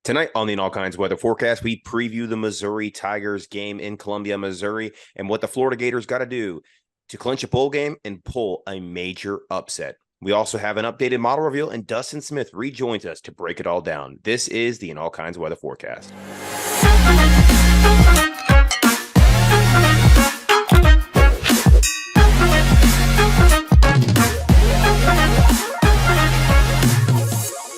Tonight on the All Kinds Weather Forecast, we preview the Missouri Tigers game in Columbia, Missouri, and what the Florida Gators got to do to clinch a bowl game and pull a major upset. We also have an updated model reveal, and Dustin Smith rejoins us to break it all down. This is the All Kinds Weather Forecast.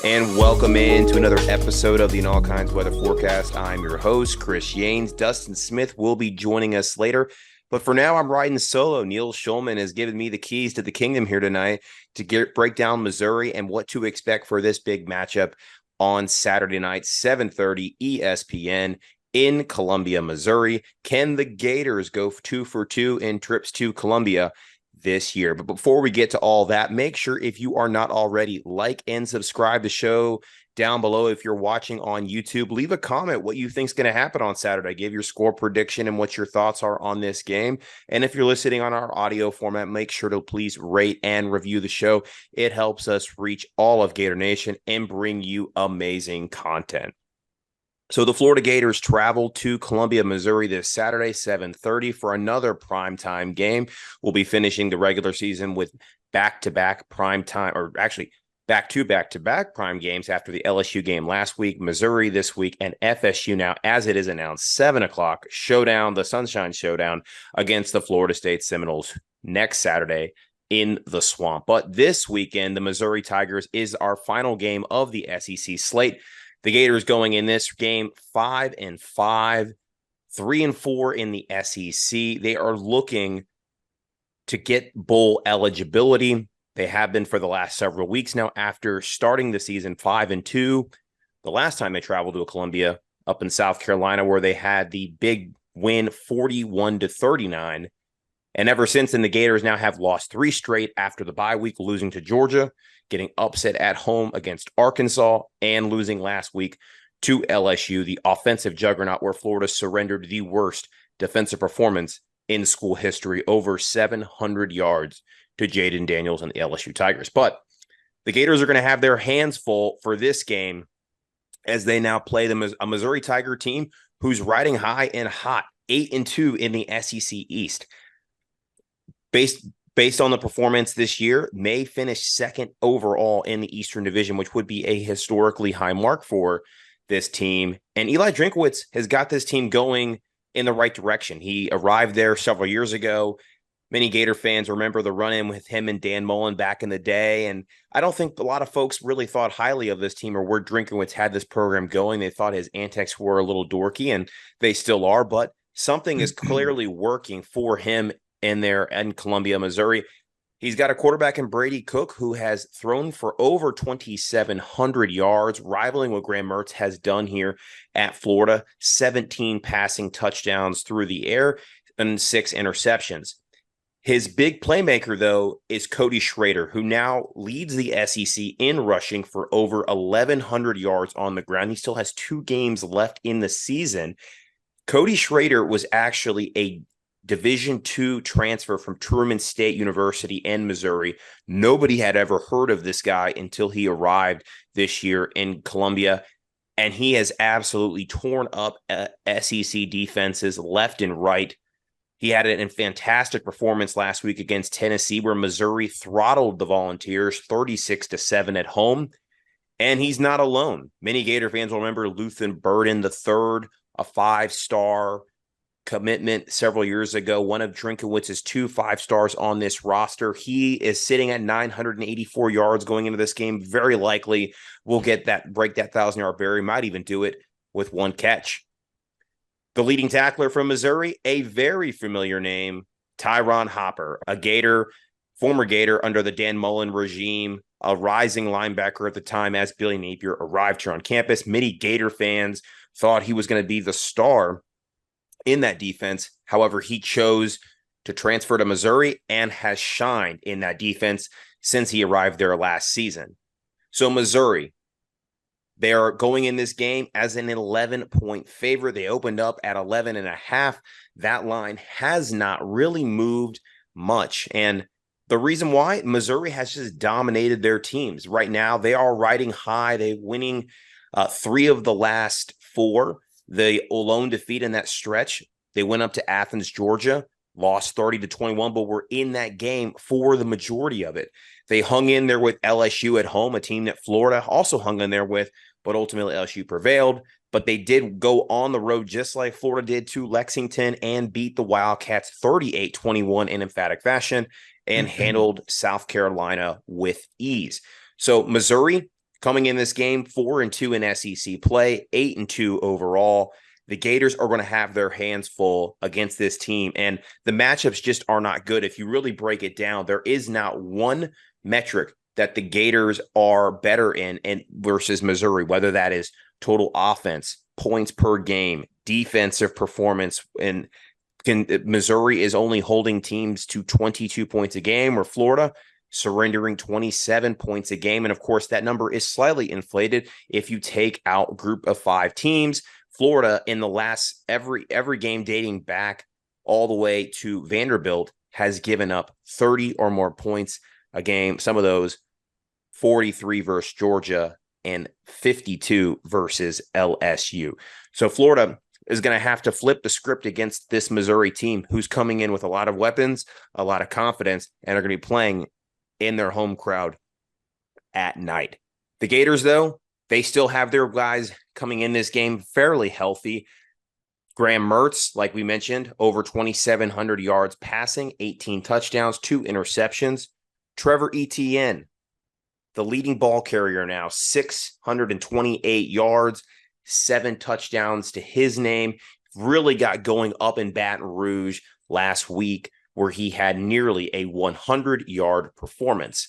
And welcome in to another episode of the All Kinds Weather Forecast. I'm your host, Chris Yanes. Dustin Smith will be joining us later. But for now, I'm riding solo. Neil Schulman has given me the keys to the kingdom here tonight to break down Missouri and what to expect for this big matchup on Saturday night, 7:30 ESPN in Columbia, Missouri. Can the Gators go 2 for 2 in trips to Columbia this year? But before we get to all that, make sure, if you are not already, like and subscribe to the show down below. If you're watching on YouTube, leave a comment what you think is going to happen on Saturday. Give your score prediction and what your thoughts are on this game. And if you're listening on our audio format, make sure to please rate and review the show. It helps us reach all of Gator Nation and bring you amazing content. So the Florida Gators travel to Columbia, Missouri this Saturday, 7:30 for another primetime game. We'll be finishing the regular season with back-to-back primetime, or actually back-to-back prime games after the LSU game last week, Missouri this week, and FSU now, as it is announced, 7 o'clock showdown, the Sunshine Showdown against the Florida State Seminoles next Saturday in the Swamp. But this weekend, the Missouri Tigers is our final game of the SEC slate. The Gators going in this game 5-5, 3-4 in the SEC. They are looking to get bowl eligibility. They have been for the last several weeks now after starting the season 5-2. The last time they traveled to Columbia up in South Carolina, where they had the big win 41-39. And ever since then, the Gators now have lost 3 straight after the bye week, losing to Georgia, getting upset at home against Arkansas, and losing last week to LSU, the offensive juggernaut where Florida surrendered the worst defensive performance in school history, over 700 yards to Jaden Daniels and the LSU Tigers. But the Gators are going to have their hands full for this game as they now play a Missouri Tiger team who's riding high and hot, 8-2 in the SEC East. Based on the performance this year, may finish second overall in the Eastern Division, which would be a historically high mark for this team. And Eli Drinkwitz has got this team going in the right direction. He arrived there several years ago. Many Gator fans remember the run-in with him and Dan Mullen back in the day. And I don't think a lot of folks really thought highly of this team or where Drinkwitz had this program going. They thought his antics were a little dorky, and they still are. But something is clearly working for him in there in Columbia, Missouri. He's got a quarterback in Brady Cook who has thrown for over 2,700 yards, rivaling what Graham Mertz has done here at Florida. 17 passing touchdowns through the air and 6 interceptions. His big playmaker, though, is Cody Schrader, who now leads the SEC in rushing for over 1,100 yards on the ground. He still has 2 games left in the season. Cody Schrader was actually a Division II transfer from Truman State University in Missouri. Nobody had ever heard of this guy until he arrived this year in Columbia, and he has absolutely torn up SEC defenses left and right. He had a fantastic performance last week against Tennessee, where Missouri throttled the Volunteers 36-7 at home, and he's not alone. Many Gator fans will remember Luthen Burden III, a 5-star commitment several years ago, one of Drinkowitz's 2 5-stars on this roster. He is sitting at 984 yards going into this game. Very likely will break that 1,000-yard barrier, might even do it with 1 catch. The leading tackler from Missouri, a very familiar name, Tyron Hopper, a Gator, former Gator under the Dan Mullen regime, a rising linebacker at the time as Billy Napier arrived here on campus. Many Gator fans thought he was going to be the star in that defense. However, he chose to transfer to Missouri and has shined in that defense since he arrived there last season. So Missouri, they are going in this game as an 11-point favorite. They opened up at 11.5. That line has not really moved much. And the reason why, Missouri has just dominated their teams. Right now, they are riding high. They're winning Three of the last four, the lone defeat in that stretch, they went up to Athens, Georgia, lost 30-21, but were in that game for the majority of it. They hung in there with LSU at home, a team that Florida also hung in there with, but ultimately LSU prevailed. But they did go on the road just like Florida did to Lexington and beat the Wildcats 38-21 in emphatic fashion and handled South Carolina with ease. So Missouri coming in this game 4-2 in SEC play, 8-2 overall. The Gators are going to have their hands full against this team, and the matchups just are not good. If you really break it down, there is not one metric that the Gators are better in and versus Missouri, whether that is total offense, points per game, defensive performance. And Missouri is only holding teams to 22 points a game, or Florida surrendering 27 points a game. And of course, that number is slightly inflated if you take out group of 5 teams. Florida in the last every game dating back all the way to Vanderbilt has given up 30 or more points a game. Some of those 43 versus Georgia and 52 versus LSU. So Florida is going to have to flip the script against this Missouri team who's coming in with a lot of weapons, a lot of confidence, and are going to be playing in their home crowd at night. The Gators, though, they still have their guys coming in this game fairly healthy. Graham Mertz, like we mentioned, over 2,700 yards passing, 18 touchdowns, 2 interceptions. Trevor Etienne, the leading ball carrier now, 628 yards, 7 touchdowns to his name. Really got going up in Baton Rouge last week, where he had nearly a 100-yard performance.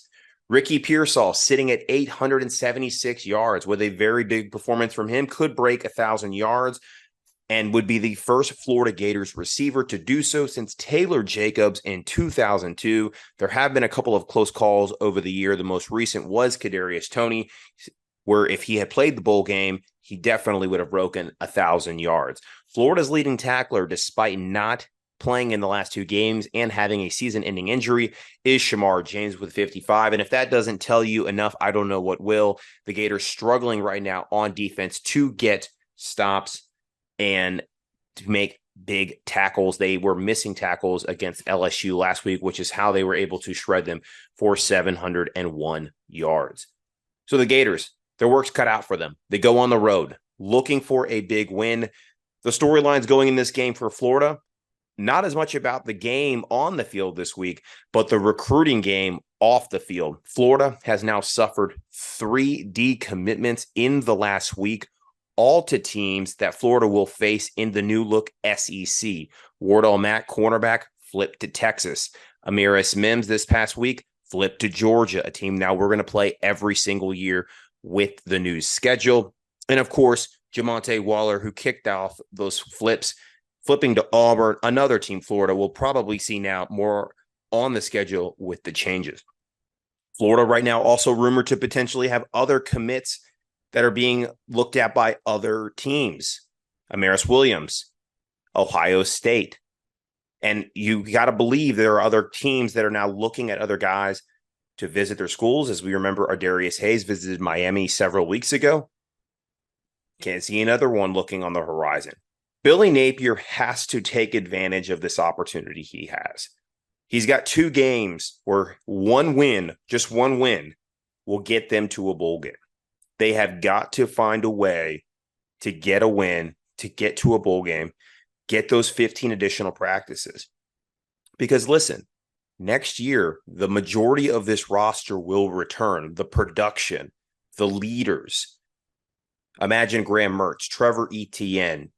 Ricky Pearsall sitting at 876 yards with a very big performance from him, could break 1,000 yards and would be the first Florida Gators receiver to do so since Taylor Jacobs in 2002. There have been a couple of close calls over the year. The most recent was Kadarius Toney, where if he had played the bowl game, he definitely would have broken 1,000 yards. Florida's leading tackler, despite not playing in the last 2 games and having a season-ending injury, is Shamar James with 55. And if that doesn't tell you enough, I don't know what will. The Gators struggling right now on defense to get stops and to make big tackles. They were missing tackles against LSU last week, which is how they were able to shred them for 701 yards. So the Gators, their work's cut out for them. They go on the road looking for a big win. The storylines going in this game for Florida, not as much about the game on the field this week, but the recruiting game off the field. Florida has now suffered 3 decommitments in the last week, all to teams that Florida will face in the new look SEC. Wardell Mack, cornerback, flipped to Texas. Amiris Mims this past week flipped to Georgia, a team now we're going to play every single year with the new schedule. And of course, Jamonte Waller, who kicked off those flips, flipping to Auburn, another team Florida will probably see now more on the schedule with the changes. Florida right now also rumored to potentially have other commits that are being looked at by other teams. Amaris Williams, Ohio State. And you got to believe there are other teams that are now looking at other guys to visit their schools. As we remember, Ardarius Hayes visited Miami several weeks ago. Can't see another one looking on the horizon. Billy Napier has to take advantage of this opportunity he has. He's got 2 games where one win, just one win, will get them to a bowl game. They have got to find a way to get a win, to get to a bowl game, get those 15 additional practices. Because listen, next year, the majority of this roster will return. The production, the leaders. Imagine Graham Mertz, Trevor Etienne,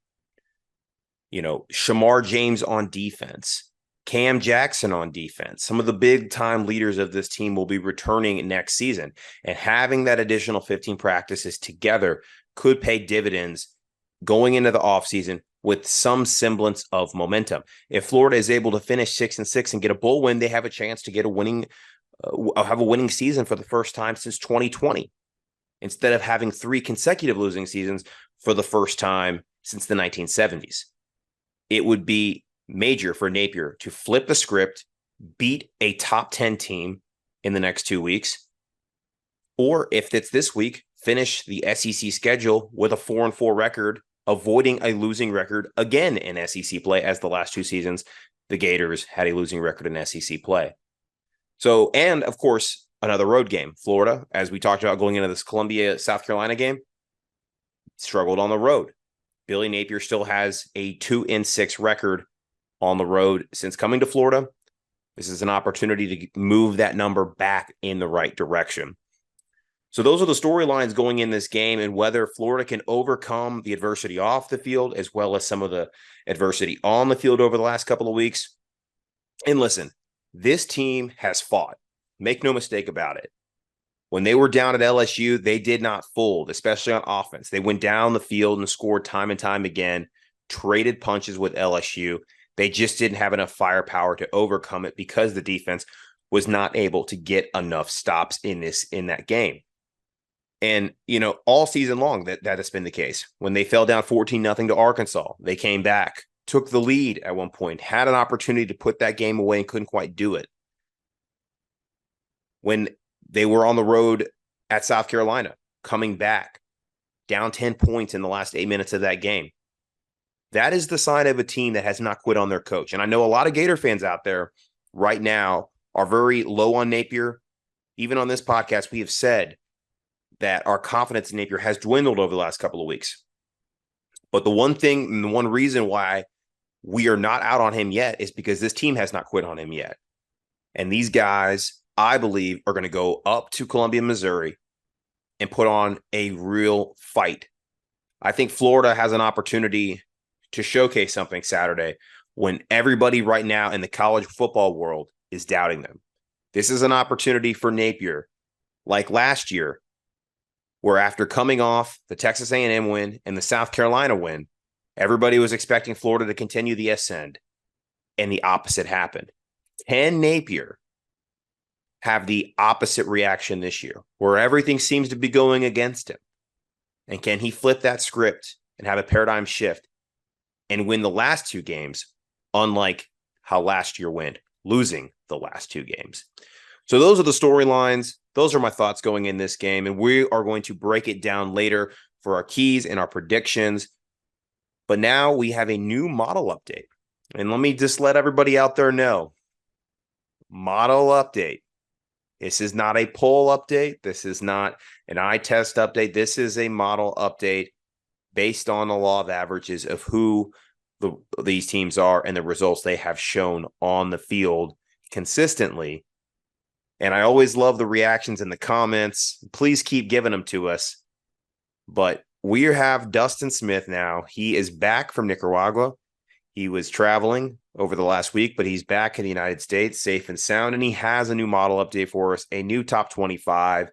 Shamar James on defense, Cam Jackson on defense. Some of the big-time leaders of this team will be returning next season. And having that additional 15 practices together could pay dividends going into the offseason with some semblance of momentum. If Florida is able to finish 6-6 and get a bowl win, they have a chance to get a winning season for the first time since 2020, instead of having 3 consecutive losing seasons for the first time since the 1970s. It would be major for Napier to flip the script, beat a top 10 team in the next 2 weeks, or if it's this week, finish the SEC schedule with a 4-4 record, avoiding a losing record again in SEC play, as the last 2 seasons, the Gators had a losing record in SEC play. So, and of course, another road game. Florida, as we talked about going into this Columbia, South Carolina game, struggled on the road. Billy Napier still has a 2-6 record on the road since coming to Florida. This is an opportunity to move that number back in the right direction. So those are the storylines going in this game, and whether Florida can overcome the adversity off the field as well as some of the adversity on the field over the last couple of weeks. And listen, this team has fought. Make no mistake about it. When they were down at LSU, they did not fold, especially on offense. They went down the field and scored time and time again, traded punches with LSU. They just didn't have enough firepower to overcome it because the defense was not able to get enough stops in that game. And, all season long, that has been the case. When they fell down 14-0 to Arkansas, they came back, took the lead at one point, had an opportunity to put that game away and couldn't quite do it. When they were on the road at South Carolina, coming back, down 10 points in the last 8 minutes of that game. That is the sign of a team that has not quit on their coach. And I know a lot of Gator fans out there right now are very low on Napier. Even on this podcast, we have said that our confidence in Napier has dwindled over the last couple of weeks. But the one thing and the one reason why we are not out on him yet is because this team has not quit on him yet. And these guys, I believe, are going to go up to Columbia, Missouri and put on a real fight. I think Florida has an opportunity to showcase something Saturday when everybody right now in the college football world is doubting them. This is an opportunity for Napier, like last year, where after coming off the Texas A&M win and the South Carolina win, everybody was expecting Florida to continue the ascend, and the opposite happened. Can Napier have the opposite reaction this year, where everything seems to be going against him? And can he flip that script and have a paradigm shift and win the last 2 games, unlike how last year went, losing the last 2 games? So those are the storylines. Those are my thoughts going in this game, and we are going to break it down later for our keys and our predictions. But now we have a new model update. And let me just let everybody out there know, model update. This is not a poll update. This is not an eye test update. This is a model update based on the law of averages of who these teams are and the results they have shown on the field consistently. And I always love the reactions in the comments. Please keep giving them to us. But we have Dustin Smith now. He is back from Nicaragua. He was traveling over the last week, but he's back in the United States, safe and sound. And he has a new model update for us, a new top 25.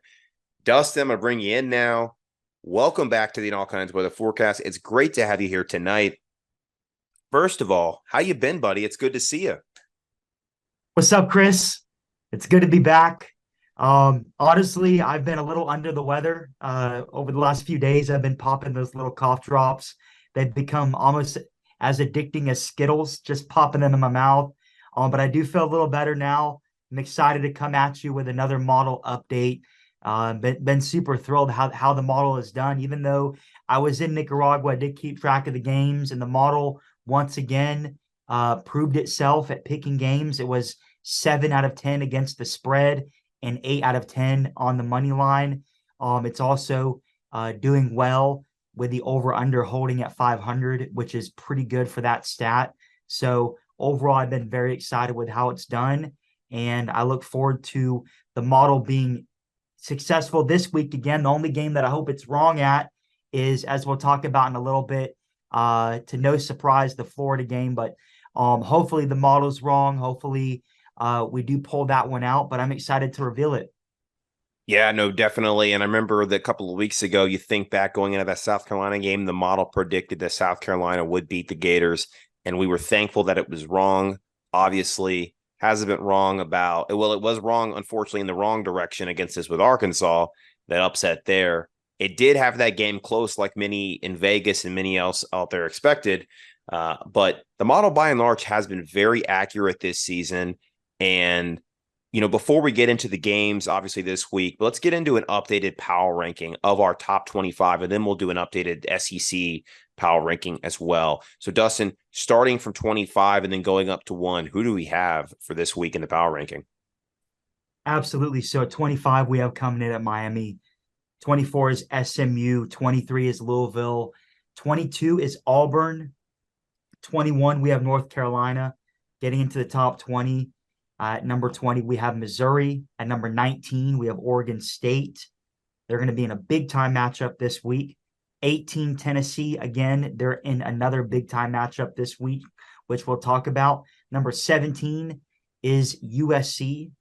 Dustin, I'm going to bring you in now. Welcome back to the All Kinds Weather Forecast. It's great to have you here tonight. First of all, how you been, buddy? It's good to see you. What's up, Chris? It's good to be back. Honestly, I've been a little under the weather. Over the last few days, I've been popping those little cough drops. They've become almost as addicting as Skittles, just popping them in my mouth. But I do feel a little better now. I'm excited to come at you with another model update. Been super thrilled how the model is done. Even though I was in Nicaragua, I did keep track of the games, and the model once again proved itself at picking games. It was 7 out of 10 against the spread and 8 out of 10 on the money line. It's also doing well with the over-under holding at 500, which is pretty good for that stat. So overall, I've been very excited with how it's done, and I look forward to the model being successful this week. Again, the only game that I hope it's wrong at is, as we'll talk about in a little bit, to no surprise, the Florida game. But hopefully the model's wrong. Hopefully we do pull that one out, but I'm excited to reveal it. Yeah, no, definitely. And I remember that a couple of weeks ago, you think back going into that South Carolina game, the model predicted that South Carolina would beat the Gators, and we were thankful that it was wrong. Obviously, hasn't been wrong about, well, it was wrong, unfortunately, in the wrong direction against us with Arkansas, that upset there. It did have that game close, like many in Vegas and many else out there expected. But the model, by and large, has been very accurate this season. And before we get into the games, obviously this week, but let's get into an updated power ranking of our top 25, and then we'll do an updated SEC power ranking as well. So, Dustin, starting from 25 and then going up to 1, who do we have for this week in the power ranking? Absolutely. So at 25, we have coming in at Miami. 24 is SMU. 23 is Louisville. 22 is Auburn. 21, we have North Carolina getting into the top 20. At number 20, we have Missouri. At number 19, we have Oregon State. They're going to be in a big-time matchup this week. 18, Tennessee. Again, they're in another big-time matchup this week, which we'll talk about. Number 17 is USC.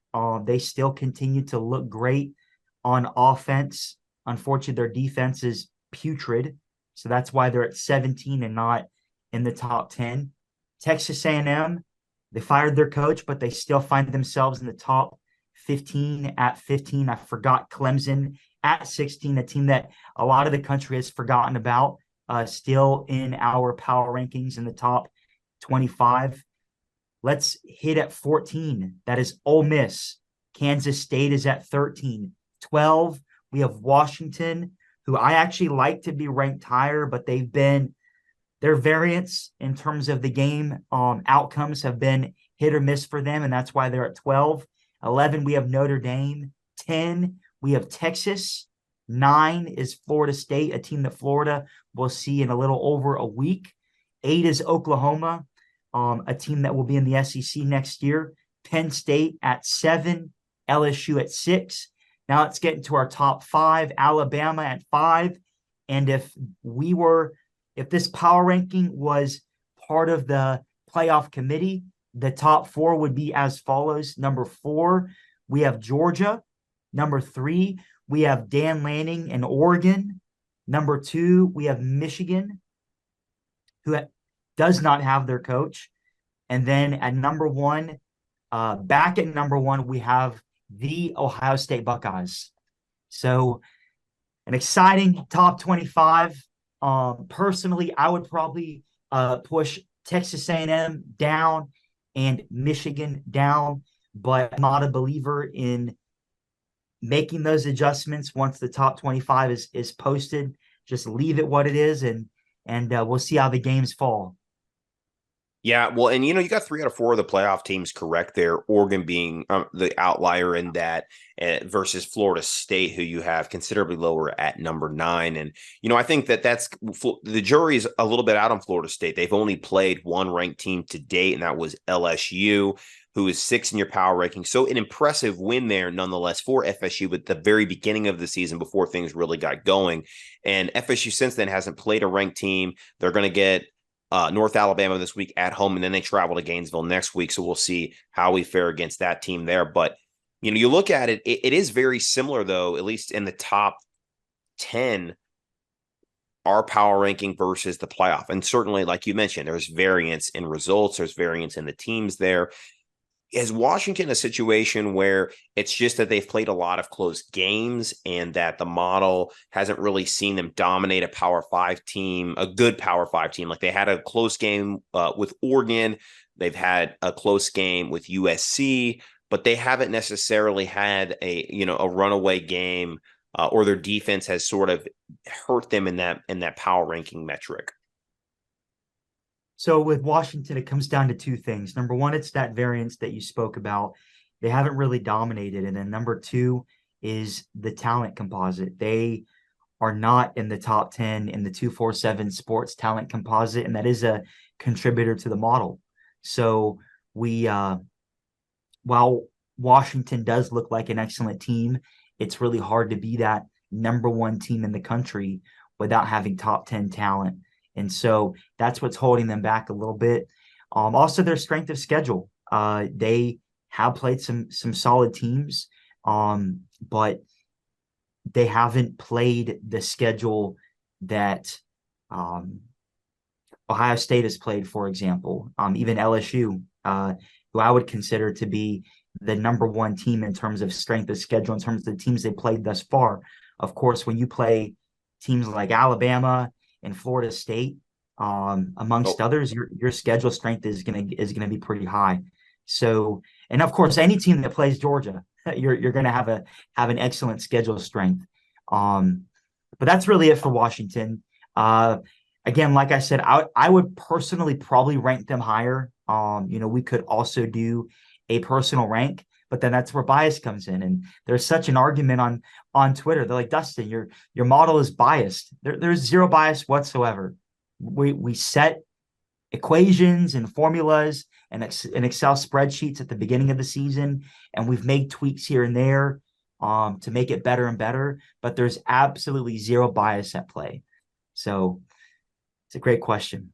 They still continue to look great on offense. Unfortunately, their defense is putrid, so that's why they're at 17 and not in the top 10. Texas A&M, they fired their coach, but they still find themselves in the top 15 at 15. I forgot Clemson at 16, a team that a lot of the country has forgotten about, still in our power rankings in the top 25. Let's hit at 14. That is Ole Miss. Kansas State is at 13. 12, we have Washington, who I actually like to be ranked higher, but their variance in terms of the game outcomes have been hit or miss for them, and that's why they're at 12. 11, we have Notre Dame. 10, we have Texas. 9 is Florida State, a team that Florida will see in a little over a week. 8 is Oklahoma, a team that will be in the SEC next year. Penn State at 7, LSU at 6. Now let's get into our top 5. Alabama at 5. And if this power ranking was part of the playoff committee, the top 4 would be as follows. Number 4, we have Georgia. Number 3, we have Dan Lanning in Oregon. Number 2, we have Michigan, who does not have their coach. And then at number 1, back at number 1, we have the Ohio State Buckeyes. So an exciting top 25. Personally, I would probably push Texas A&M down and Michigan down, but I'm not a believer in making those adjustments once the top 25 is posted. Just leave it what it is, and we'll see how the games fall. Yeah, well, and you got 3 out of 4 of the playoff teams correct there. Oregon being the outlier in that, versus Florida State, who you have considerably lower at number 9. And I think that's the jury's a little bit out on Florida State. They've only played one ranked team to date, and that was LSU, who is 6 in your power ranking. So an impressive win there, nonetheless, for FSU at the very beginning of the season before things really got going. And FSU since then hasn't played a ranked team. They're going to get North Alabama this week at home, and then they travel to Gainesville next week. So we'll see how we fare against that team there. But, you look at it, it is very similar, though, at least in the top 10, our power ranking versus the playoff. And certainly, like you mentioned, there's variance in results. There's variance in the teams there. Is Washington a situation where it's just that they've played a lot of close games and that the model hasn't really seen them dominate a Power 5 team, a good Power 5 team? Like they had a close game with Oregon. They've had a close game with USC, but they haven't necessarily had a runaway game or their defense has sort of hurt them in that power ranking metric. So with Washington, it comes down to 2 things. Number 1, it's that variance that you spoke about. They haven't really dominated. And then number 2 is the talent composite. They are not in the top 10 in the 247 sports talent composite, and that is a contributor to the model. So while Washington does look like an excellent team, it's really hard to be that number 1 team in the country without having top 10 talent. And so that's what's holding them back a little bit. Also, their strength of schedule. They have played some solid teams, but they haven't played the schedule that Ohio State has played, for example. Even LSU, who I would consider to be the number 1 team in terms of strength of schedule, in terms of the teams they played thus far. Of course, when you play teams like Alabama and Florida State, amongst others, your schedule strength is gonna be pretty high. So, and of course, any team that plays Georgia, you're going to have an excellent schedule strength. But that's really it for Washington. Again, like I said, I would personally probably rank them higher. We could also do a personal rank, but then that's where bias comes in. And there's such an argument on Twitter. They're like, Dustin, your model is biased. There's zero bias whatsoever. We set equations and formulas and Excel spreadsheets at the beginning of the season, and we've made tweaks here and there to make it better and better. But there's absolutely zero bias at play. So it's a great question.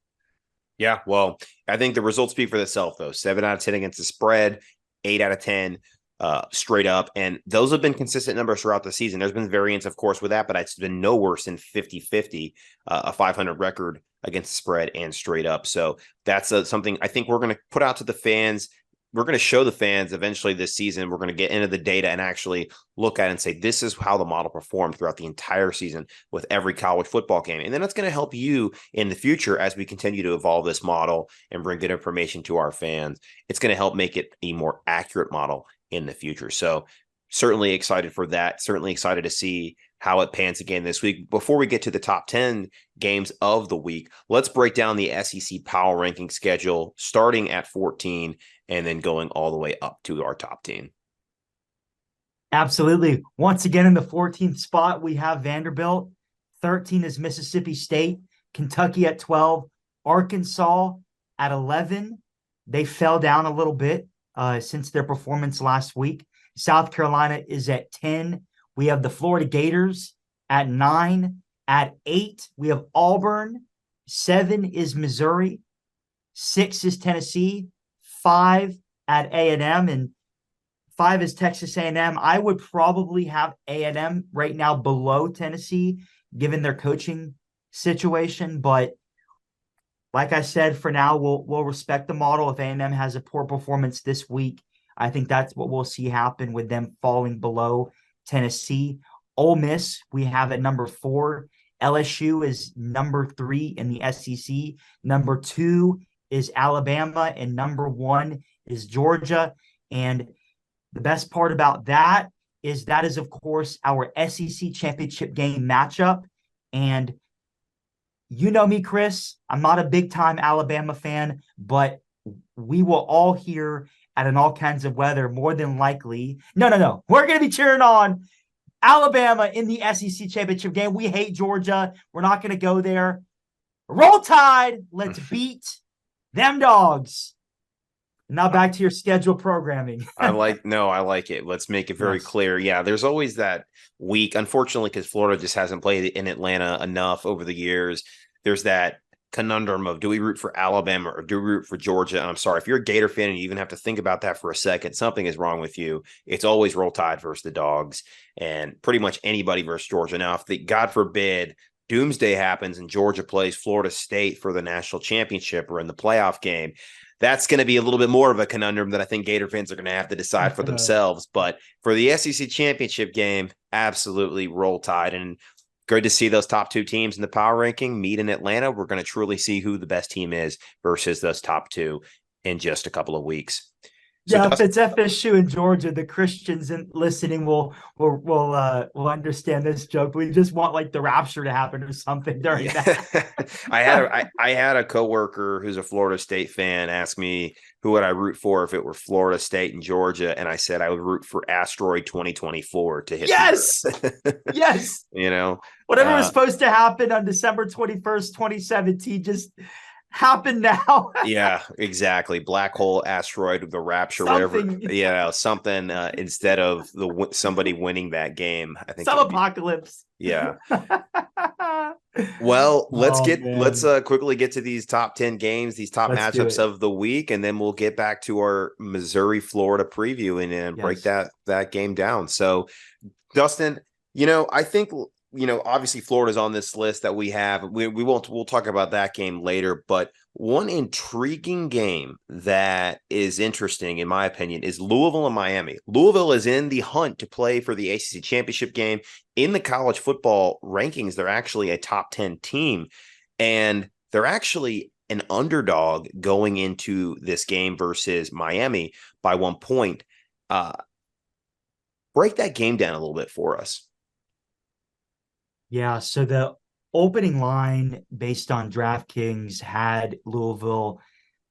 Yeah, well, I think the results speak for themselves, though. 7 out of 10 against the spread, 8 out of 10 straight up. And those have been consistent numbers throughout the season. There's been variance, of course, with that, but it's been no worse than 50-50, a 500 record against the spread and straight up. So that's something I think we're going to put out to the fans. We're going to show the fans eventually this season. We're going to get into the data and actually look at it and say, this is how the model performed throughout the entire season with every college football game. And then it's going to help you in the future as we continue to evolve this model and bring good information to our fans. It's going to help make it a more accurate model in the future. So certainly excited for that. Certainly excited to see how it pans again this week. Before we get to the top 10 games of the week, let's break down the SEC power ranking schedule starting at 14 and then going all the way up to our top team. Absolutely. Once again, in the 14th spot, we have Vanderbilt. 13 is Mississippi State. Kentucky at 12. Arkansas at 11. They fell down a little bit since their performance last week. South Carolina is at 10. We have the Florida Gators at 9. At 8, we have Auburn. 7 is Missouri. 6 is Tennessee. 5 at A&M, and 5 is Texas A&M. I would probably have A&M right now below Tennessee, given their coaching situation. But like I said, for now, we'll respect the model. If A&M has a poor performance this week, I think that's what we'll see happen with them falling below Tennessee. Ole Miss, we have at number 4. LSU is number 3 in the SEC. Number 2 is Alabama, and number 1 is Georgia. And the best part about that is, of course, our SEC championship game matchup. And you know me, Chris, I'm not a big-time Alabama fan, but we will all hear at an all kinds of weather, more than likely. No. We're going to be cheering on Alabama in the SEC championship game. We hate Georgia. We're not going to go there. Roll Tide. Let's beat them dogs. Now back to your scheduled programming. I like it. Let's make it very clear. Yeah, there's always that week, unfortunately, because Florida just hasn't played in Atlanta enough over the years. There's that conundrum of, do we root for Alabama or do we root for Georgia? And I'm sorry, if you're a Gator fan and you even have to think about that for a second, something is wrong with you. It's always Roll Tide versus the dogs, and pretty much anybody versus Georgia. Now, if God forbid, doomsday happens and Georgia plays Florida State for the national championship or in the playoff game, that's going to be a little bit more of a conundrum that I think Gator fans are going to have to decide for themselves. But for the SEC championship game, absolutely Roll Tide. And good to see those top 2 teams in the power ranking meet in Atlanta. We're going to truly see who the best team is versus those top 2 in just a couple of weeks. So yeah, if it's FSU in Georgia, the Christians listening will understand this joke. We just want like the rapture to happen or something during that. I had a coworker who's a Florida State fan ask me who would I root for if it were Florida State and Georgia, and I said I would root for Asteroid 2024 to hit. Yes, yes. Whatever was supposed to happen on December 21st, 2017, just happen now. Yeah, exactly. Black hole, asteroid, the rapture, whatever. Something instead of somebody winning that game. I think some apocalypse. Yeah. Well, let's quickly get to these top 10 games, these top matchups of the week, and then we'll get back to our Missouri Florida preview and break that game down. So, Dustin, I think obviously Florida's on this list that we have. We'll talk about that game later, but one intriguing game that is interesting, in my opinion, is Louisville and Miami. Louisville is in the hunt to play for the ACC championship game. In the college football rankings, they're actually a top 10 team, and they're actually an underdog going into this game versus Miami by 1 point. Break that game down a little bit for us. Yeah, so the opening line based on DraftKings had Louisville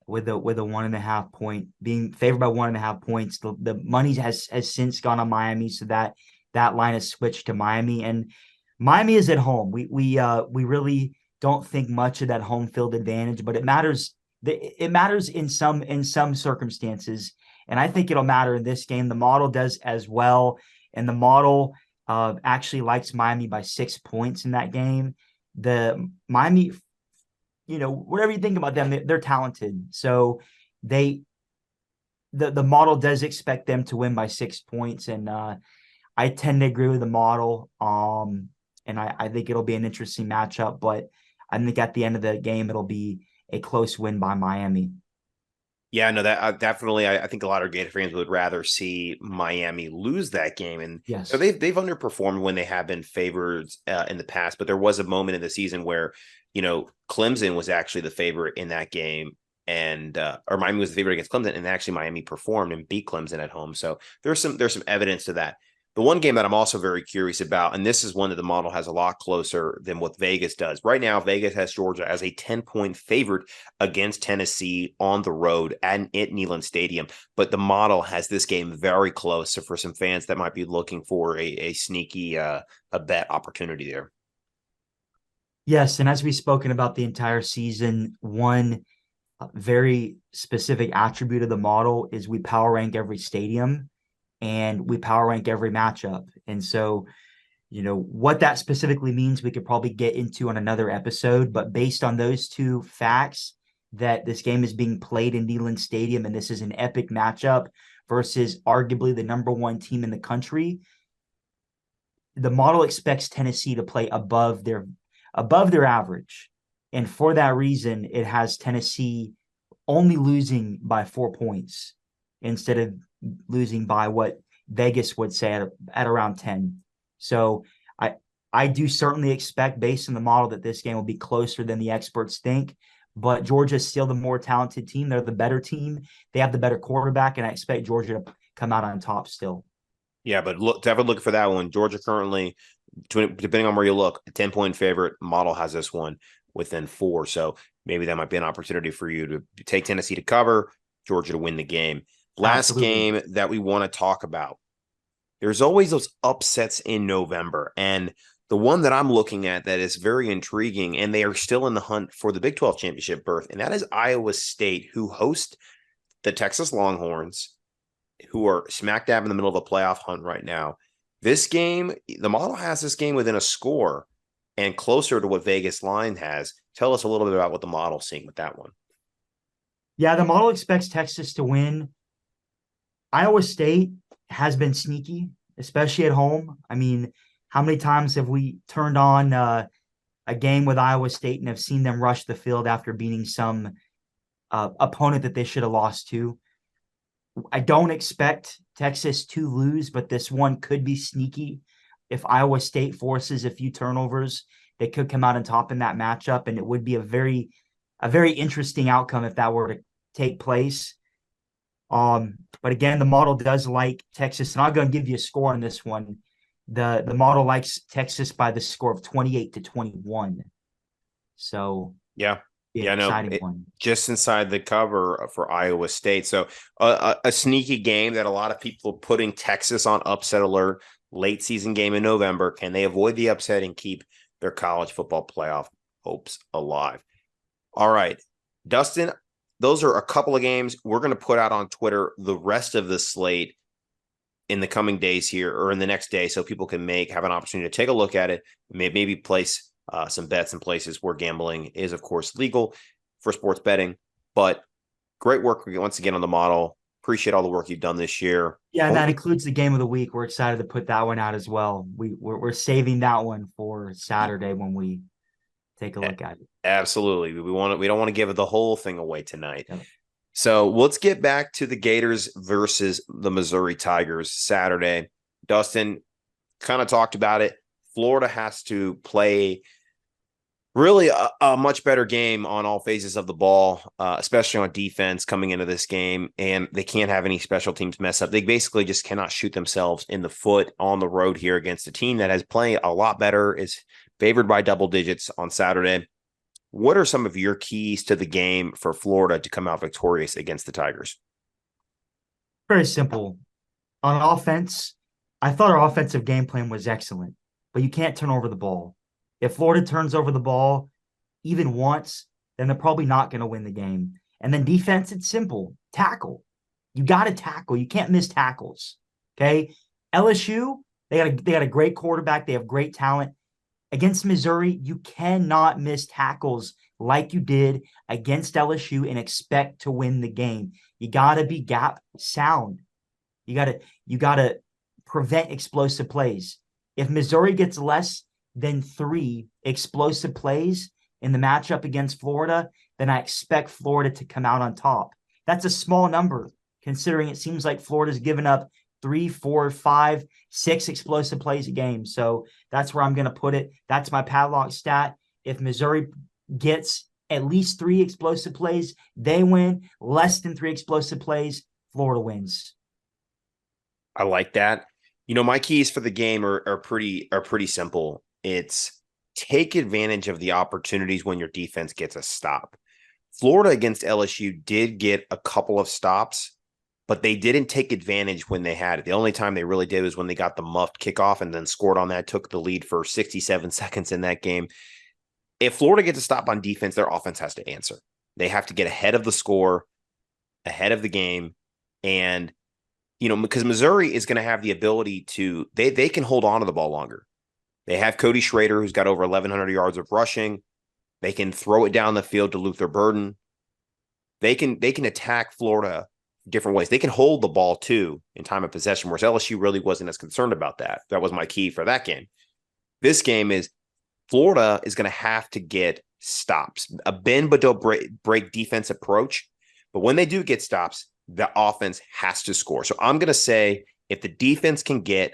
with a 1.5 point being favored by 1.5 points. The money has since gone on Miami, so that line has switched to Miami, and Miami is at home. We really don't think much of that home field advantage, but it matters. It matters in some circumstances, and I think it'll matter in this game. The model does as well, and the model actually likes Miami by 6 points in that game. The Miami, whatever you think about them, they're talented. So the model does expect them to win by 6 points, and I tend to agree with the model. And I think it'll be an interesting matchup, but I think at the end of the game it'll be a close win by Miami. Yeah, no, that definitely. I think a lot of Gator fans would rather see Miami lose that game, and Yes. they've underperformed when they have been favored in the past. But there was a moment in the season where Clemson was actually the favorite in that game, and or Miami was the favorite against Clemson, and actually Miami performed and beat Clemson at home. So there's some evidence to that. The one game that I'm also very curious about, and this is one that the model has a lot closer than what Vegas does. Right now, Vegas has Georgia as a 10-point favorite against Tennessee on the road at Neyland Stadium. But the model has this game very close. So for some fans that might be looking for a sneaky a bet opportunity there. Yes, and as we've spoken about the entire season, one very specific attribute of the model is we power rank every stadium and we power rank every matchup. And so, what that specifically means, we could probably get into on another episode. But based on those two facts, that this game is being played in Neyland Stadium and this is an epic matchup versus arguably the number one team in the country, the model expects Tennessee to play above their average. And for that reason, it has Tennessee only losing by 4 points instead of losing by what Vegas would say at around 10. So I do certainly expect, based on the model, that this game will be closer than the experts think. But Georgia is still the more talented team. They're the better team. They have the better quarterback, and I expect Georgia to come out on top still. Yeah, but definitely look for that one. Georgia currently, depending on where you look, a 10-point favorite. Model has this one within 4. So maybe that might be an opportunity for you to take Tennessee to cover, Georgia to win the game. Last Absolutely. game that we want to talk about. There's always those upsets in November. And the one that I'm looking at that is very intriguing, and they are still in the hunt for the Big 12 championship berth, and that is Iowa State, who host the Texas Longhorns, who are smack dab in the middle of a playoff hunt right now. This game, the model has this game within a score and closer to what Vegas line has. Tell us a little bit about what the model's seeing with that one. Yeah, the model expects Texas to win. Iowa State has been sneaky, especially at home. I mean, how many times have we turned on a game with Iowa State and have seen them rush the field after beating some opponent that they should have lost to? I don't expect Texas to lose, but this one could be sneaky. If Iowa State forces a few turnovers, they could come out on top in that matchup, and it would be a very interesting outcome if that were to take place. But again, the model does like Texas, and I'll go and give you a score on this one. The model likes Texas by the score of 28-21. So yeah, exciting one. Just inside the cover for Iowa State. So a sneaky game that a lot of people are putting Texas on upset alert. Late season game in November. Can they avoid the upset and keep their college football playoff hopes alive? All right, Dustin, those are a couple of games. We're going to put out on Twitter the rest of the slate in the coming days here, or in the next day, so people can have an opportunity to take a look at it, maybe place some bets in places where gambling is, of course, legal for sports betting. But great work once again on the model. Appreciate all the work you've done this year. Yeah, and that includes the game of the week. We're excited to put that one out as well. We're saving that one for Saturday when we take a look at it. Absolutely. We don't want to give the whole thing away tonight. Yeah. So let's get back to the Gators versus the Missouri Tigers Saturday. Dustin kind of talked about it. Florida has to play Really a much better game on all phases of the ball, especially on defense coming into this game. And they can't have any special teams mess up. They basically just cannot shoot themselves in the foot on the road here against a team that has played a lot better, is favored by double digits on Saturday. What are some of your keys to the game for Florida to come out victorious against the Tigers? Very simple. On offense, I thought our offensive game plan was excellent, but you can't turn over the ball. If Florida turns over the ball even once, then they're probably not going to win the game. And then defense, it's simple. Tackle. You got to tackle. You can't miss tackles. Okay? LSU, they got a great quarterback. They have great talent. Against Missouri, you cannot miss tackles like you did against LSU and expect to win the game. You got to be gap sound. You got to prevent explosive plays. If Missouri gets less than 3 explosive plays in the matchup against Florida, then I expect Florida to come out on top. That's a small number, considering it seems like Florida's given up 3, 4, 5, 6 explosive plays a game. So that's where I'm going to put it. That's my padlock stat. If Missouri gets at least 3 explosive plays, they win. Less than 3 explosive plays, Florida wins. I like that. My keys for the game are pretty simple. It's take advantage of the opportunities when your defense gets a stop. Florida against LSU did get a couple of stops, but they didn't take advantage when they had it. The only time they really did was when they got the muffed kickoff and then scored on that, took the lead for 67 seconds in that game. If Florida gets a stop on defense, their offense has to answer. They have to get ahead of the score, ahead of the game, and because Missouri is going to have the ability to, they can hold on to the ball longer. They have Cody Schrader, who's got over 1,100 yards of rushing. They can throw it down the field to Luther Burden. They can attack Florida different ways. They can hold the ball too in time of possession, whereas LSU really wasn't as concerned about that. That was my key for that game. This game is Florida is going to have to get stops, a bend but don't break defense approach. But when they do get stops, the offense has to score. So I'm going to say if the defense can get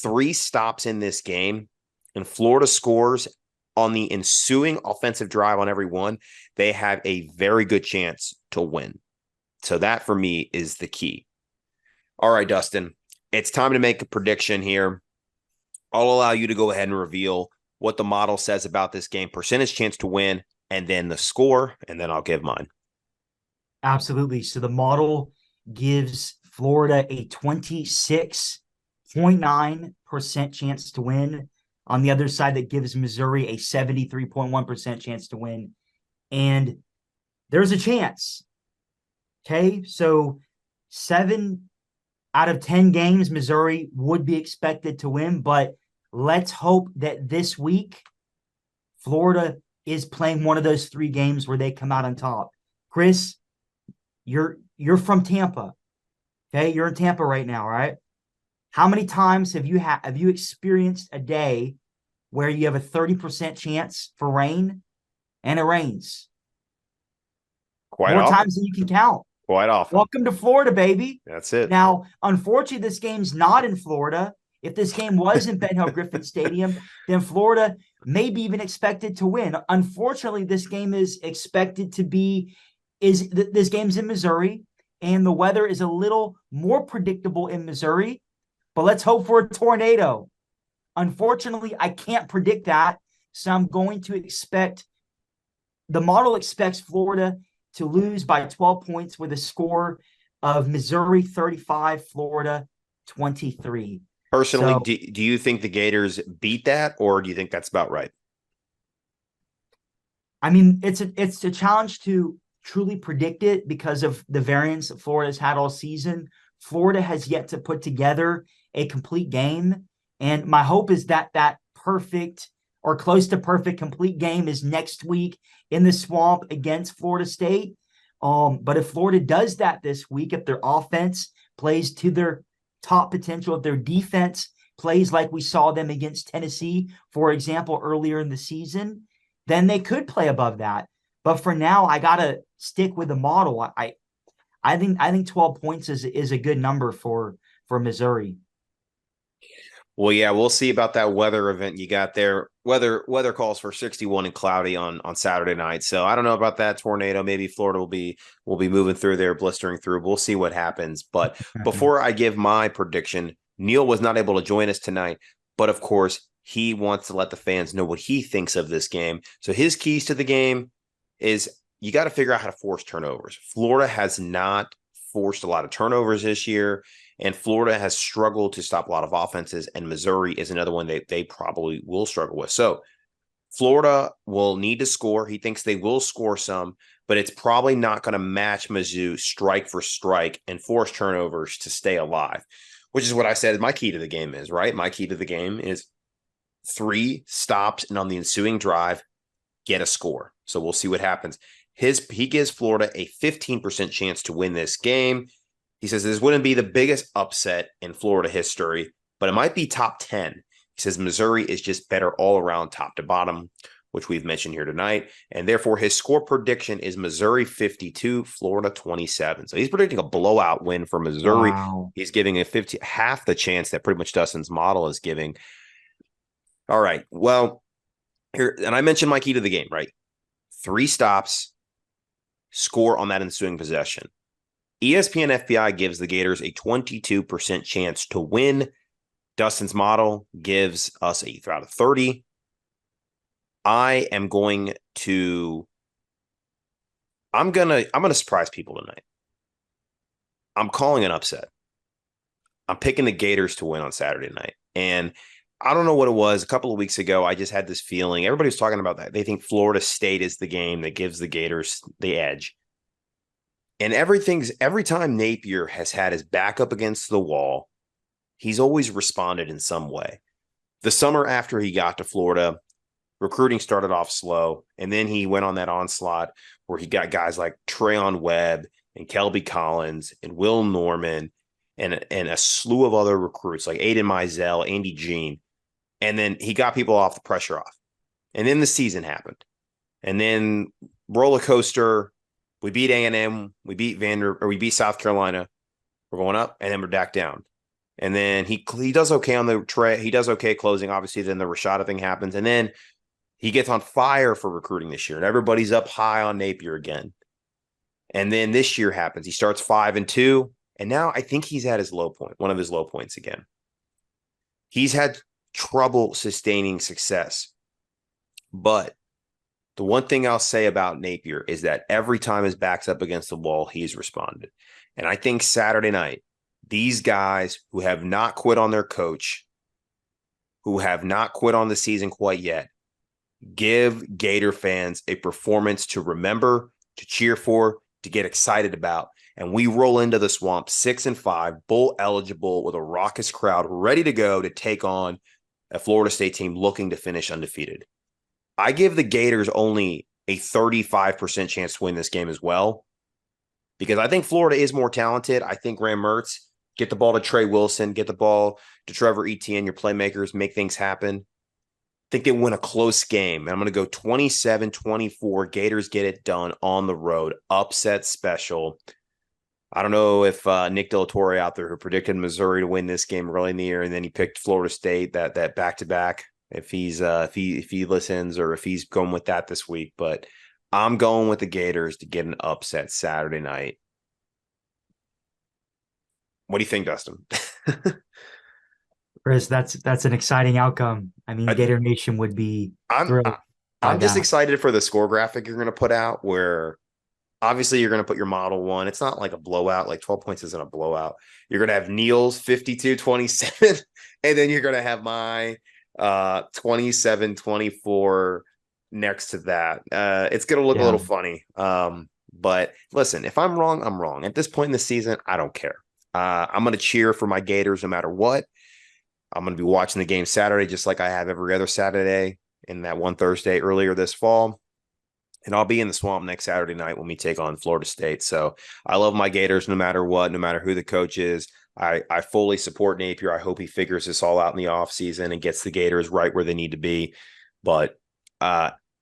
3 stops in this game and Florida scores on the ensuing offensive drive on every one, they have a very good chance to win. So that for me is the key. All right, Dustin, it's time to make a prediction here. I'll allow you to go ahead and reveal what the model says about this game, percentage chance to win, and then the score, and then I'll give mine. Absolutely. So the model gives Florida a 26.9% chance to win. On the other side, that gives Missouri a 73.1% chance to win. And there's a chance. Okay, so 7 out of 10 games, Missouri would be expected to win, but let's hope that this week, Florida is playing one of those 3 games where they come out on top. Chris, you're from Tampa, okay? You're in Tampa right now, right? How many times have you experienced a day where you have a 30% chance for rain and it rains? Quite More often. times than you can count. Quite often. Welcome to Florida, baby. That's it. Now, unfortunately, this game's not in Florida. If this game was in Ben Hill Griffin Stadium, then Florida may be even expected to win. Unfortunately, this game is expected to be this game's in Missouri, and the weather is a little more predictable in Missouri, but let's hope for a tornado. Unfortunately, I can't predict that, so I'm going to the model expects Florida to lose by 12 points with a score of Missouri 35, Florida 23. Personally, So, do you think the Gators beat that, or do you think that's about right? I mean, it's a challenge to truly predict it because of the variance that Florida's had all season. Florida has yet to put together a complete game, and my hope is that perfect or close to perfect complete game is next week in the Swamp against Florida State. But if Florida does that this week, if their offense plays to their top potential, if their defense plays like we saw them against Tennessee, for example, earlier in the season, then they could play above that. But for now, I gotta stick with the model. I think 12 points is a good number for Missouri. Well, yeah, we'll see about that weather event you got there. Weather calls for 61 and cloudy on Saturday night. So I don't know about that tornado. Maybe Florida will be moving through there, blistering through. We'll see what happens. But before I give my prediction, Neil was not able to join us tonight. But of course, he wants to let the fans know what he thinks of this game. So his keys to the game is you got to figure out how to force turnovers. Florida has not forced a lot of turnovers this year. And Florida has struggled to stop a lot of offenses, and Missouri is another one they probably will struggle with. So Florida will need to score. He thinks they will score some, but it's probably not going to match Mizzou strike for strike and force turnovers to stay alive, which is what I said my key to the game is, right? My key to the game is 3 stops, and on the ensuing drive, get a score. So we'll see what happens. He gives Florida a 15% chance to win this game. He says this wouldn't be the biggest upset in Florida history, but it might be top 10. He says Missouri is just better all around, top to bottom, which we've mentioned here tonight. And therefore, his score prediction is Missouri 52, Florida 27. So he's predicting a blowout win for Missouri. Wow. He's giving a half the chance that pretty much Dustin's model is giving. All right. Well, here, and I mentioned my key to the game, right? 3 stops, score on that ensuing possession. ESPN FPI gives the Gators a 22% chance to win. Dustin's model gives us a 3 out of 30. I'm gonna surprise people tonight. I'm calling an upset. I'm picking the Gators to win on Saturday night. And I don't know what it was. A couple of weeks ago, I just had this feeling. Everybody was talking about that. They think Florida State is the game that gives the Gators the edge. And every time Napier has had his back up against the wall, he's always responded in some way. The summer after he got to Florida, recruiting started off slow, and then he went on that onslaught where he got guys like Trayon Webb and Kelby Collins and Will Norman and a slew of other recruits like Aiden Mizell, Andy Jean. And then he got people off the pressure off. And then the season happened. And then roller coaster. We beat A&M, we beat South Carolina. We're going up, and then we're back down. And then he does okay on the tray. He does okay closing. Obviously, then the Rashada thing happens, and then he gets on fire for recruiting this year, and everybody's up high on Napier again. And then this year happens. He starts 5-2, and now I think he's at his low point, one of his low points again. He's had trouble sustaining success, but the one thing I'll say about Napier is that every time his back's up against the wall, he's responded. And I think Saturday night, these guys who have not quit on their coach, who have not quit on the season quite yet, give Gator fans a performance to remember, to cheer for, to get excited about. And we roll into the swamp 6-5, bowl eligible with a raucous crowd ready to go to take on a Florida State team looking to finish undefeated. I give the Gators only a 35% chance to win this game as well, because I think Florida is more talented. I think Graham Mertz, get the ball to Trey Wilson, get the ball to Trevor Etienne, your playmakers, make things happen. I think they win a close game. And I'm going to go 27-24. Gators get it done on the road. Upset special. I don't know if Nick Del Torre out there who predicted Missouri to win this game early in the year, and then he picked Florida State that back-to-back. If he listens or if he's going with that this week, but I'm going with the Gators to get an upset Saturday night. What do you think, Dustin? Chris, that's an exciting outcome. I mean, Gator Nation would be thrilled by I'm just that. excited for the score graphic you're going to put out, where obviously you're going to put your model one. It's not like a blowout. Like 12 points isn't a blowout. You're going to have Neil's 52-27, and then you're going to have my 27-24 next to that. It's gonna look a little funny. But listen, if I'm wrong, I'm wrong. At this point in the season, I don't care. I'm gonna cheer for my Gators no matter what. I'm gonna be watching the game Saturday just like I have every other Saturday and that one Thursday earlier this fall. And I'll be in the swamp next Saturday night when we take on Florida State. So I love my Gators no matter what, no matter who the coach is. I fully support Napier. I hope he figures this all out in the offseason and gets the Gators right where they need to be. But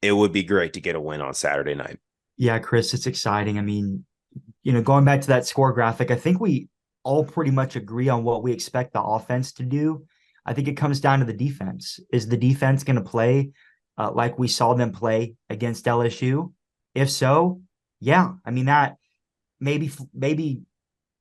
it would be great to get a win on Saturday night. Yeah, Chris, it's exciting. I mean, going back to that score graphic, I think we all pretty much agree on what we expect the offense to do. I think it comes down to the defense. Is the defense going to play like we saw them play against LSU? If so, yeah. I mean, that maybe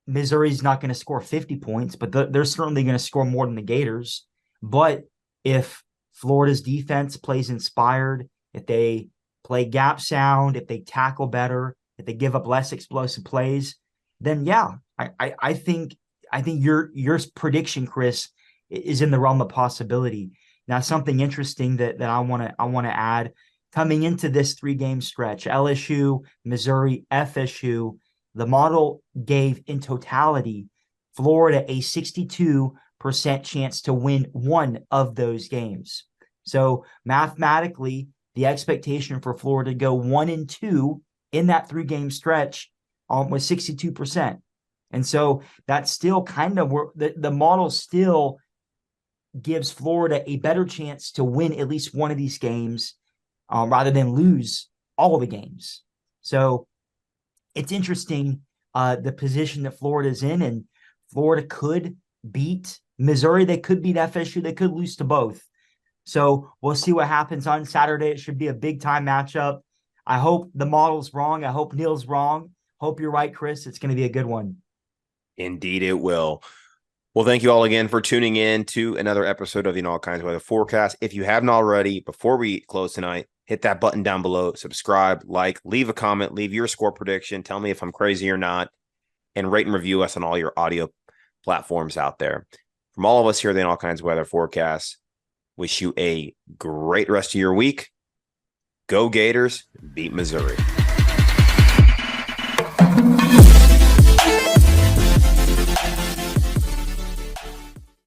Missouri's not going to score 50 points, but they're certainly going to score more than the Gators. But if Florida's defense plays inspired, if they play gap sound, if they tackle better, if they give up less explosive plays, then yeah, I think your prediction, Chris, is in the realm of possibility. Now, something interesting that I want to add coming into this 3-game stretch: LSU, Missouri, FSU. The model gave in totality Florida a 62% chance to win one of those games. So mathematically, the expectation for Florida to go 1-2 in that 3-game stretch was 62%. And so that's still kind of where the model still gives Florida a better chance to win at least one of these games rather than lose all of the games. So it's interesting the position that Florida's in, and Florida could beat Missouri. They could beat FSU. They could lose to both. So we'll see what happens on Saturday. It should be a big-time matchup. I hope the model's wrong. I hope Neil's wrong. Hope you're right, Chris. It's going to be a good one. Indeed, it will. Well, thank you all again for tuning in to another episode of the All Kinds of Weather Forecast. If you haven't already, before we close tonight, hit that button down below, subscribe, like, leave a comment, leave your score prediction. Tell me if I'm crazy or not, and rate and review us on all your audio platforms out there. From all of us here at the All Kinds of Weather Forecast, wish you a great rest of your week. Go Gators, beat Missouri.